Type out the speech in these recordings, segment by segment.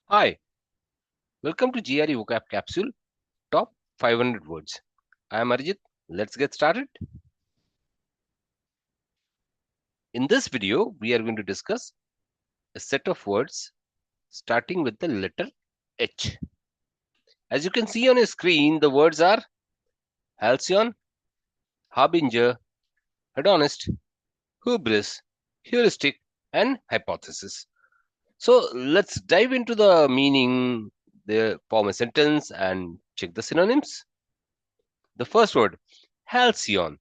Hi, welcome to Gre Vocab Capsule, top 500 words. I am Arjit. Let's get started. In this video, we are going to discuss a set of words starting with the letter H. As you can see on your screen, the words are halcyon, harbinger, hedonist, hubris, heuristic, and hypothesis. So let's dive into the meaning, the form a sentence, and check the synonyms. The first word, halcyon,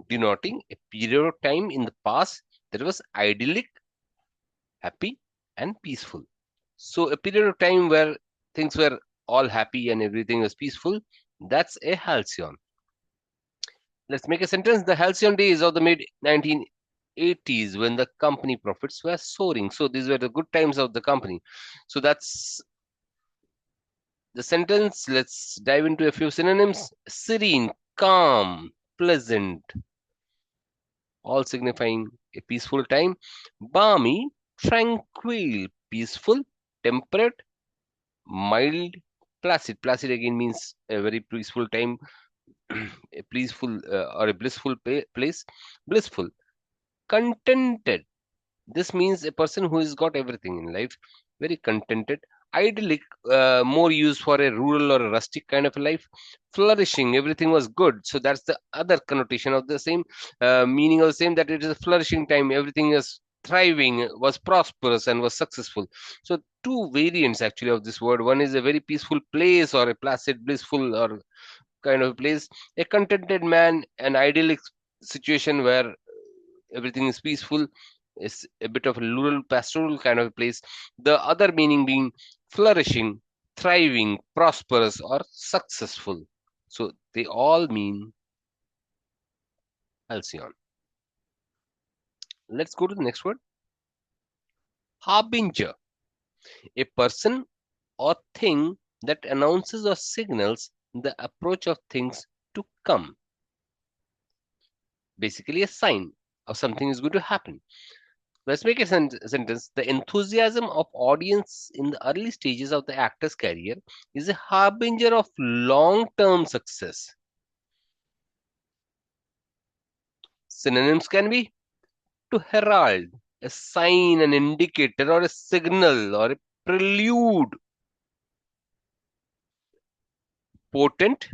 denoting a period of time in the past that was idyllic, happy, and peaceful. So, a period of time where things were all happy and everything was peaceful, that's a halcyon. Let's make a sentence. The halcyon days of the mid 1980s when the company profits were soaring. So, these were the good times of the company. So, that's the sentence. Let's dive into a few synonyms serene, calm, pleasant, all signifying a peaceful time. Balmy, tranquil, peaceful, temperate, mild, placid. Placid again means a very peaceful time, a peaceful or a blissful place. Blissful, contented. This means a person who has got everything in life, very contented. Idyllic, more used for a rural or a rustic kind of a life. Flourishing, everything was good. So that's the other connotation of the same meaning of the same, that it is a flourishing time. Everything is thriving, was prosperous, and was successful. So two variants actually of this word. One is a very peaceful place or a placid, blissful or kind of place. A contented man, an idyllic situation where everything is peaceful, is a bit of a rural pastoral kind of a place. The other meaning being flourishing, thriving, prosperous, or successful. So they all mean halcyon. Let's go to the next word. Harbinger, a person or thing that announces or signals the approach of things to come. Basically a sign of something is going to happen. Let's make a sentence. The enthusiasm of audience in the early stages of the actor's career is a harbinger of long-term success. Synonyms can be to herald, a sign, an indicator, or a signal, or a prelude. Potent,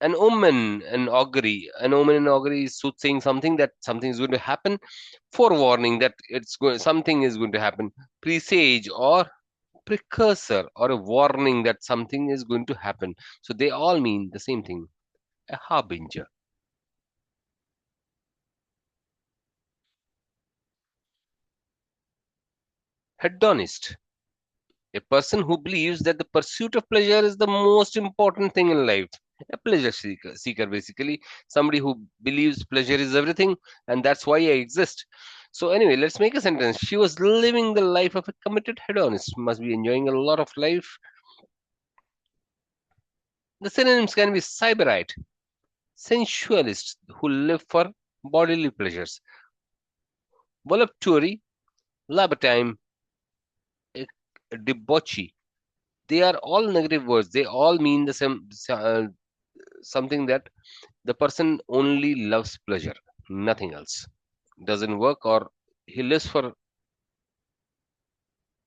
an omen, an augury. An omen and augury is soothsaying something, that something is going to happen. Forewarning that something is going to happen. Presage or precursor or a warning that something is going to happen. So they all mean the same thing, a harbinger. Hedonist, a person who believes that the pursuit of pleasure is the most important thing in life. A pleasure seeker basically, somebody who believes pleasure is everything and that's why I exist. So anyway, let's make a sentence. She was living the life of a committed hedonist, must be enjoying a lot of life. The synonyms can be sybarite, sensualist who live for bodily pleasures. Voluptuary, libertine, eh, debauchee. They are all negative words. They all mean the same, something that the person only loves pleasure, nothing else. Doesn't work, or he lives for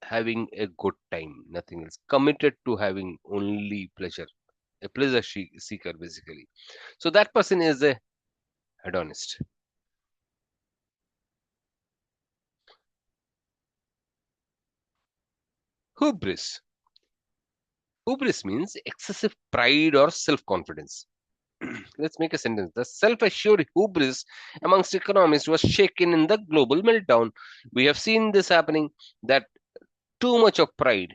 having a good time, nothing else. Committed to having only pleasure, a pleasure seeker basically. So that person is a hedonist. Hubris. Hubris means excessive pride or self-confidence. Let's make a sentence. The self-assured hubris amongst economists was shaken in the global meltdown. We have seen this happening, that too much of pride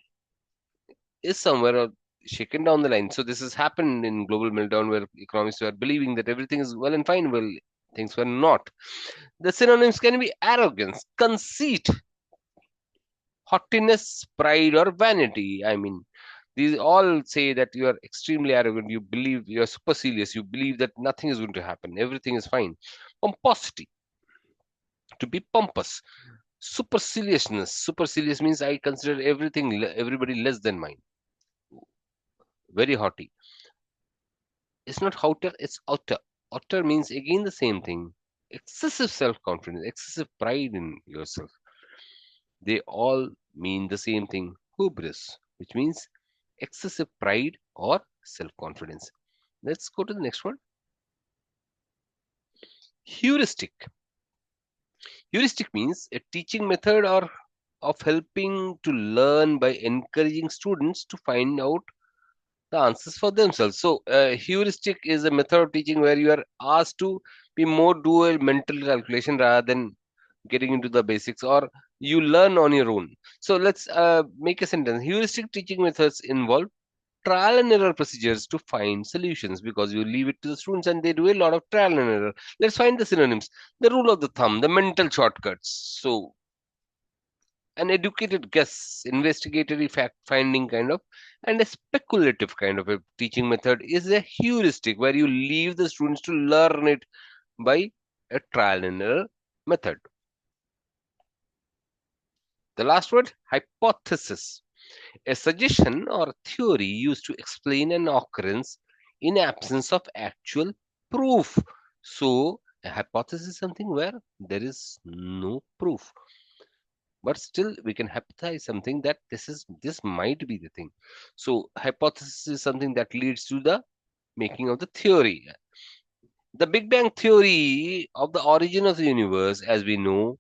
is somewhere shaken down the line. So this has happened in global meltdown where economists were believing that everything is well and fine. Well, things were not. The synonyms can be arrogance, conceit, haughtiness, pride, or vanity. I mean, these all say that you are extremely arrogant. You believe you are supercilious. You believe that nothing is going to happen. Everything is fine. Pomposity, to be pompous. Superciliousness. Supercilious means I consider everything, everybody less than mine. Very haughty. It's not outer, it's outer. Outer means again the same thing. Excessive self-confidence, excessive pride in yourself. They all mean the same thing. Hubris, which means excessive pride or self-confidence. Let's go to the next one. Heuristic. Heuristic means a teaching method or of helping to learn by encouraging students to find out the answers for themselves. So, heuristic is a method of teaching where you are asked to be more do a mental calculation rather than getting into the basics, or you learn on your own. So, let's make a sentence. Heuristic teaching methods involve trial and error procedures to find solutions because you leave it to the students and they do a lot of trial and error. Let's find the synonyms. The rule of the thumb, the mental shortcuts. So, an educated guess, investigatory fact finding kind of, and a speculative kind of a teaching method is a heuristic where you leave the students to learn it by a trial and error method. The last word, hypothesis, a suggestion or theory used to explain an occurrence in absence of actual proof. So, a hypothesis is something where there is no proof, but still we can hypothesize something that this might be the thing. So hypothesis is something that leads to the making of the theory. The Big Bang theory of the origin of the universe, as we know,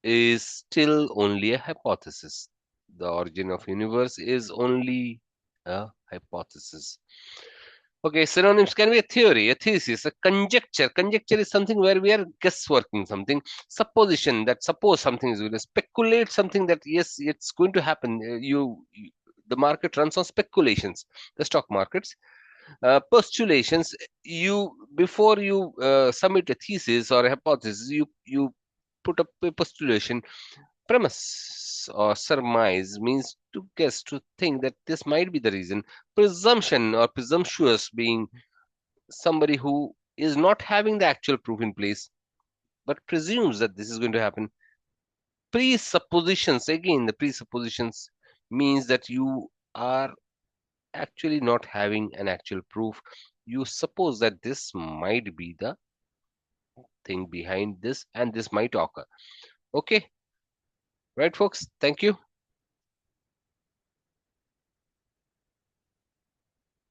is still only a hypothesis. The origin of universe is only a hypothesis. Okay, synonyms can be a theory, a thesis, a conjecture. Conjecture is something where we are guessworking something. Supposition, that suppose something is going to speculate something that yes, it's going to happen. The market runs on speculations, the stock markets. Postulations, you before you submit a thesis or a hypothesis, you put up a postulation. Premise or surmise means to guess, to think that this might be the reason. Presumption or presumptuous being somebody who is not having the actual proof in place but presumes that this is going to happen. Presuppositions, again, the presuppositions means that you are actually not having an actual proof. You suppose that this might be the thing behind this and this might occur. Okay, right, folks. Thank you.